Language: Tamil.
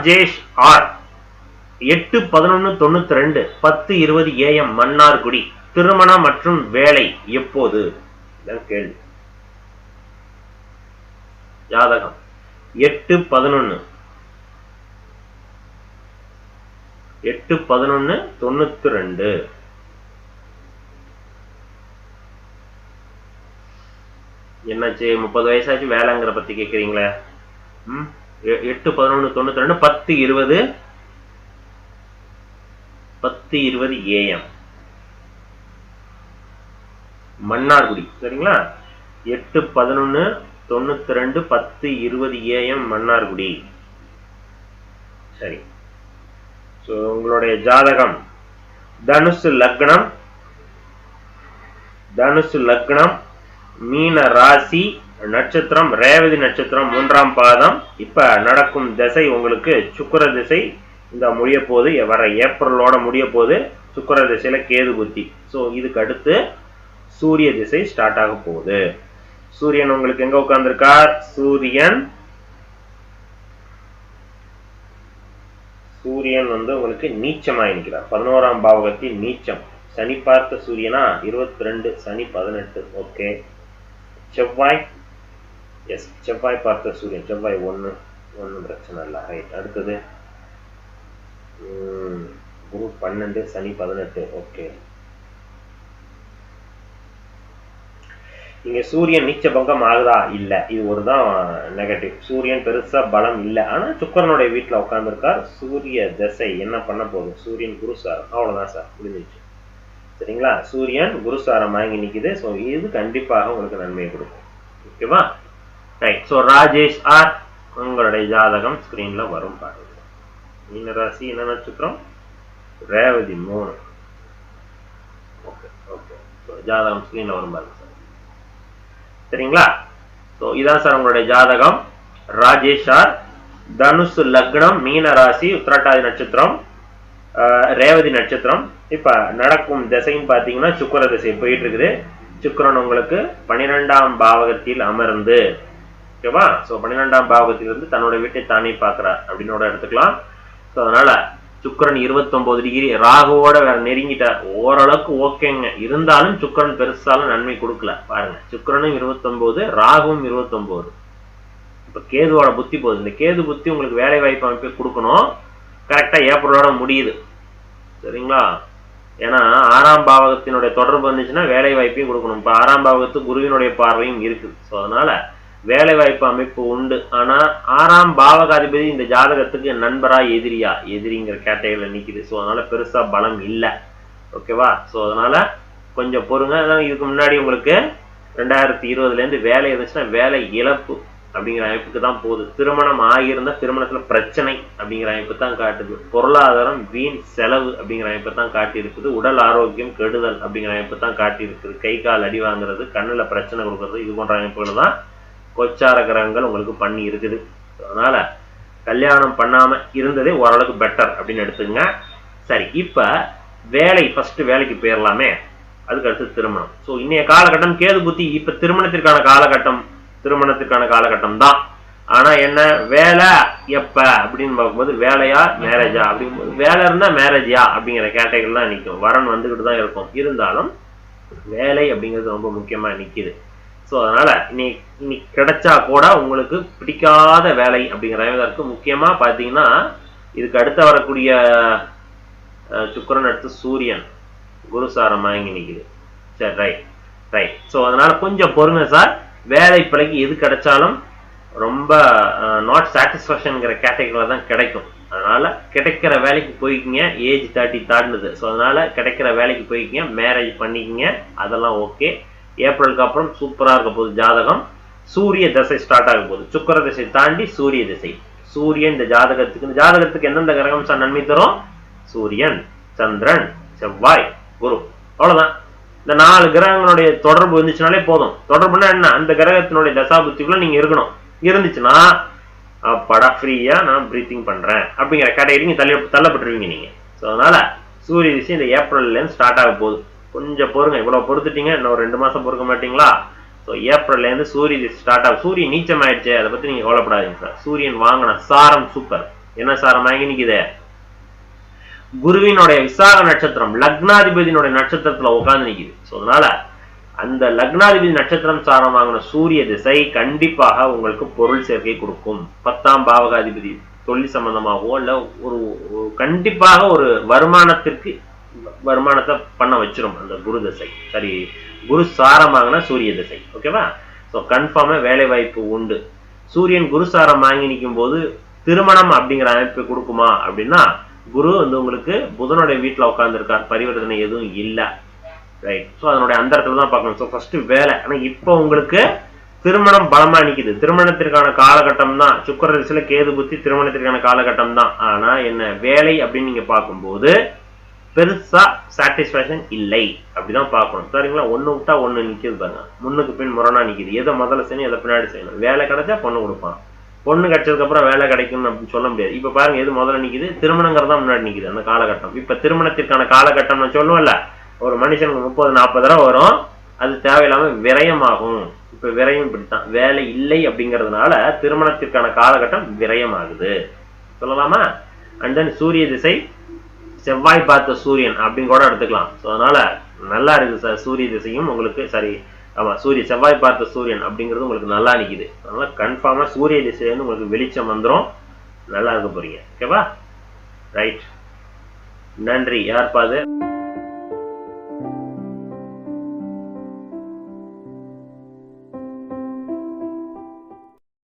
Rajesh R 8/11/92 10:20 AM Mannargudi. திருமணம் மற்றும் வேலை எப்போது? கேள்வி. ஜாதகம் 8/11/92 என்னாச்சு? 30 வயசாச்சு, வேலைங்கிற பத்தி கேக்குறீங்களே. 8/11/92 10:20 AM மன்னார்குடி. சரிங்களா? 8/11/92 10:20 AM மன்னார்குடி. சரி. சோ உங்களுடைய ஜாதகம் தனுசு லக்னம், மீன ராசி, நட்சத்திரம் ரேவதி நட்சத்திரம் 3ஆம் பாதம். இப்ப நடக்கும் திசை உங்களுக்கு சுக்கிர திசை. இந்த முடிய போது வர ஏப்ரலோட முடிய போது சுக்கிர திசையில கேது புத்தி. சோ இதுக்கு அடுத்து சூரிய திசை ஸ்டார்ட் ஆக போகுது. சூரியன் உங்களுக்கு எங்க உட்கார்ந்திருக்கார்? சூரியன் உங்களுக்கு நீச்சமாய் நிற்கிறார். 11ஆம் பாவகத்தில் நீச்சம். சனி பார்த்த சூரியனா 22, சனி 18. ஓகே. செவ்வாய், எஸ், செவ்வாய் பார்த்த சூரியன். செவ்வாய் 1, பிரச்சனை இல்லை. ரைட். அடுத்தது குரு 12, சனி 18. ஓகே. இங்க சூரியன் நீச்ச பங்கம் ஆகுதா? இல்ல. இது ஒரு தான் நெகட்டிவ். சூரியன் பெருசா பலம் இல்ல. ஆனா சுக்கிரனுடைய வீட்டுல உட்கார்ந்துருக்கார். சூரிய திசை என்ன பண்ண போகுது? சூரியன் குருசாரம். அவ்வளவுதான் சார், முடிஞ்சிச்சு. சரிங்களா? சூரியன் குருசாரம் வாங்கி நிக்குது. ஸோ இது கண்டிப்பாக உங்களுக்கு நன்மையை கொடுக்கும். ஓகேவா? ரைட். ஸோ ராஜேஷ் ஆர் உங்களுடைய ஜாதகம் ஸ்கிரீன்ல வரும் பாருங்க. மீனராசி என்ன நட்சத்திரம்? ரேவதி 3. ஓகே. ஜாதகம் ஸ்கிரீன்ல வரும் பாருங்க சார். சரிங்களா? ஸோ இதான் சார் உங்களுடைய ஜாதகம். ராஜேஷ் ஆர், தனுசு லக்னம், மீன ராசி, உத்திரட்டாதி நட்சத்திரம், ரேவதி நட்சத்திரம். இப்ப நடக்கும் திசைன்னு பாத்தீங்கன்னா சுக்கிர திசை போயிட்டு இருக்குது. சுக்கிரன் உங்களுக்கு 12ஆம் பாவகத்தில் அமர்ந்து, ஓகேவா? ஸோ 12ஆம் பாவகத்தில் இருந்து தன்னோட வீட்டை தானே பார்க்கிறார் அப்படின்னு எடுத்துக்கலாம். ஸோ அதனால சுக்கிரன் 29 டிகிரி ராகுவோட வேற நெருங்கிட்டார். ஓரளவுக்கு ஓகேங்க. இருந்தாலும் சுக்கிரன் பெருசாலும் நன்மை கொடுக்கல. பாருங்க, சுக்கிரனும் 29, ராகுவும் 29. இப்ப கேதுவோட புத்தி போகுது. இந்த கேது புத்தி உங்களுக்கு வேலை வாய்ப்பு அமைப்பை கொடுக்கணும். கரெக்டா ஏப்ரலோட முடியுது. சரிங்களா? ஏன்னா 6ஆம் பாவகத்தினுடைய தொடர்பு வந்துச்சுன்னா வேலை வாய்ப்பையும் கொடுக்கணும். இப்ப 6ஆம் பாவகத்து குருவினுடைய பார்வையும் இருக்குது. ஸோ அதனால வேலை வாய்ப்பு அமைப்பு உண்டு. ஆனா 6ஆம் பாவகாதிபதி இந்த ஜாதகத்துக்கு நண்பரா எதிரியா? எதிரிங்கிற கேட்டகரியில நிக்குது. ஸோ அதனால பெருசா பலம் இல்லை. ஓகேவா? ஸோ அதனால கொஞ்சம் பொறுங்க. இதுக்கு முன்னாடி உங்களுக்கு 2020ல இருந்து வேலை இருந்துச்சுன்னா வேலை இழப்பு அப்படிங்கிற அமைப்புக்கு தான் போகுது. திருமணம் ஆகியிருந்தா திருமணத்துல பிரச்சனை அப்படிங்கிற அமைப்பு தான் காட்டுது. பொருளாதாரம் வீண் செலவு அப்படிங்கிற அமைப்பு தான் காட்டி இருக்குது. உடல் ஆரோக்கியம் கெடுதல் அப்படிங்கிற அமைப்பு தான் காட்டி இருக்குது. கை கால் அடி வாங்குறது, கண்ணுல பிரச்சனை கொடுக்கறது, இது போன்ற அமைப்புகள் தான் கோச்சார கிரகங்கள் உங்களுக்கு பண்ணி இருக்குது. அதனால கல்யாணம் பண்ணாம இருந்ததே ஓரளவுக்கு பெட்டர் அப்படின்னு எடுத்துங்க. சரி, இப்ப வேலை, ஃபர்ஸ்ட் வேலைக்கு போயிடலாமே. அதுக்கு அடுத்து திருமணம். ஸோ இன்னைய காலகட்டம் கேது புத்தி. இப்ப திருமணத்திற்கான காலகட்டம் தான். ஆனா என்ன வேலை எப்ப அப்படின்னு பார்க்கும்போது வேலையா மேரேஜா அப்படிங்கும்போது வேலை இருந்தா மேரேஜா அப்படிங்கிற கேட்டகரி தான் நிற்கும். வரன் வந்துகிட்டு தான் இருக்கும். இருந்தாலும் வேலை அப்படிங்கிறது ரொம்ப முக்கியமா நிக்குது. ஸோ அதனால இன்னைக்கு கிடைச்சா கூட உங்களுக்கு பிடிக்காத வேலை அப்படிங்கிற இருக்கு. முக்கியமா பாத்தீங்கன்னா இதுக்கு அடுத்து வரக்கூடிய சுக்கிரன் அடுத்து சூரியன் குருசாரம் வாங்கி நிக்குது. சரி, ரைட். ஸோ அதனால கொஞ்சம் பொறுங்க சார். வேலை பிழைக்கு எது கிடைச்சாலும் ரொம்ப நாட் சாட்டிஸ்ஃபேக்ஷன்ங்கிற கேட்டகரியில தான் கிடைக்கும். அதனால கிடைக்கிற வேலைக்கு போய்க்கிங்க. ஏஜ் 30 தாண்டினது. ஸோ அதனால கிடைக்கிற வேலைக்கு போய்க்கிங்க, மேரேஜ் பண்ணிக்கிங்க. அதெல்லாம் ஓகே. ஏப்ரலுக்கு அப்புறம் சூப்பரா இருக்க போகுது ஜாதகம். சூரிய திசை ஸ்டார்ட் ஆக போகுது. சுக்கிர திசை தாண்டி சூரிய திசை. சூரியன் இந்த ஜாதகத்துக்கு எந்தெந்த கிரகம் சார் நன்மை தரும்? சூரியன், சந்திரன், செவ்வாய், குரு. அவ்வளவுதான். இந்த 4 கிரகங்களுடைய தொடர்பு இருந்துச்சுனாலே போதும். தொடர்புனா என்ன? அந்த கிரகத்தினுடைய தசாபுத்திக்குள்ள நீங்க இருக்கணும். இருந்துச்சுன்னா படா ஃப்ரீயா நான் பிரீத்திங் பண்றேன் அப்படிங்கிற கேட்டகரி நீங்க தள்ளப்பட்டுருவீங்க நீங்க. ஸோ அதனால சூரிய திசை இந்த ஏப்ரல்ல இருந்து ஸ்டார்ட் ஆக போகுது. கொஞ்சம் பொறுங்க. இவ்வளவு பொறுத்துட்டீங்க, இன்னும் 2 மாசம் பொறுக்க மாட்டீங்களா? ஸோ ஏப்ரல்ல இருந்து சூரிய திசை ஸ்டார்ட் ஆகும். சூரியன் நீச்சம் ஆயிடுச்சு, அதை பத்தி நீங்க கவலைப்படாதீங்க சார். சூரியன் வாங்கின சாரம் சூப்பர். என்ன சாரமாகி நிக்குது? குருவினுடைய விசாக நட்சத்திரம் லக்னாதிபதியினுடைய நட்சத்திரத்துல உட்கார்ந்து நிக்குது. அதனால அந்த லக்னாதிபதி நட்சத்திரம் சாரமாகின சூரிய திசை கண்டிப்பாக உங்களுக்கு பொருள் சேர்க்கை கொடுக்கும். 10ஆம் பாவகாதிபதி தொழில் சம்பந்தமாகவோ இல்ல ஒரு கண்டிப்பாக ஒரு வருமானத்தை பண்ண வச்சிரும் அந்த குரு திசை. சரி, குரு சாரமாகின சூரிய திசை. ஓகேவா? ஸோ கன்ஃபார்மா வேலை வாய்ப்பு உண்டு. சூரியன் குரு சாரம் வாங்கி நிற்கும் போது திருமணம் அப்படிங்கிற அமைப்பு கொடுக்குமா அப்படின்னா, குரு உங்களுக்கு புதனுடைய வீட்டுல உட்கார்ந்து இருக்கார், பரிவர்த்தனை எதுவும் இல்லை. ரைட். ஸோ அதனுடைய அந்த இடத்துல தான் பார்க்கணும். ஸோ ஃபர்ஸ்ட் வேலை. ஆனா இப்போ உங்களுக்கு திருமணம் பலமா நிக்குது. திருமணத்திற்கான காலகட்டம் தான். சுக்கிர திசையில கேது புத்தி திருமணத்திற்கான காலகட்டம் தான். ஆனா என்ன வேலை அப்படின்னு நீங்க பார்க்கும்போது பெருசா சாட்டிஸ்பேக்ஷன் இல்லை அப்படிதான் பார்க்கணும். சரிங்களா? ஒண்ணு விட்டா ஒண்ணு நிக்குது பாருங்க, முன்னுக்கு பின் முரணா நிக்குது. எதை முதல்ல செய்யணும், எதை பின்னாடி செய்யணும். வேலை கிடைச்சா பொண்ணு கொடுப்பான், பொண்ணு கிடைச்சதுக்கு அப்புறம் வேலை கிடைக்கும் அப்படின்னு சொல்ல முடியாது. இப்ப பாருங்க, எது முதல்ல நிக்குது? திருமணங்கிறதா முன்னாடி நிக்குது அந்த காலகட்டம். இப்ப திருமணத்திற்கான காலகட்டம் நான் சொல்லுவேன்ல, ஒரு மனுஷனுக்கு 30-40 தடவை வரும், அது தேவையில்லாம விரயமாகும். இப்ப விரயம் இப்படித்தான், வேலை இல்லை அப்படிங்கிறதுனால திருமணத்திற்கான காலகட்டம் விரயமாகுது சொல்லலாமா? அண்ட் தென் சூரிய திசை செவ்வாய் பார்த்த சூரியன் அப்படின்னு கூட எடுத்துக்கலாம். ஸோ அதனால நல்லா இருக்கு சார். சூரிய திசையும் உங்களுக்கு சரி, ஆமா, செவ்வாய் பார்த்த சூரியன் அப்படிங்கிறது உங்களுக்கு நல்லா நிக்குது. அதனால கன்ஃபார்மா சூரிய திசையில உங்களுக்கு வெளிச்சம் வந்துடும், நல்லா இருக்க போறீங்க. ஓகேவா? ரைட், நன்றி. யார் பாது?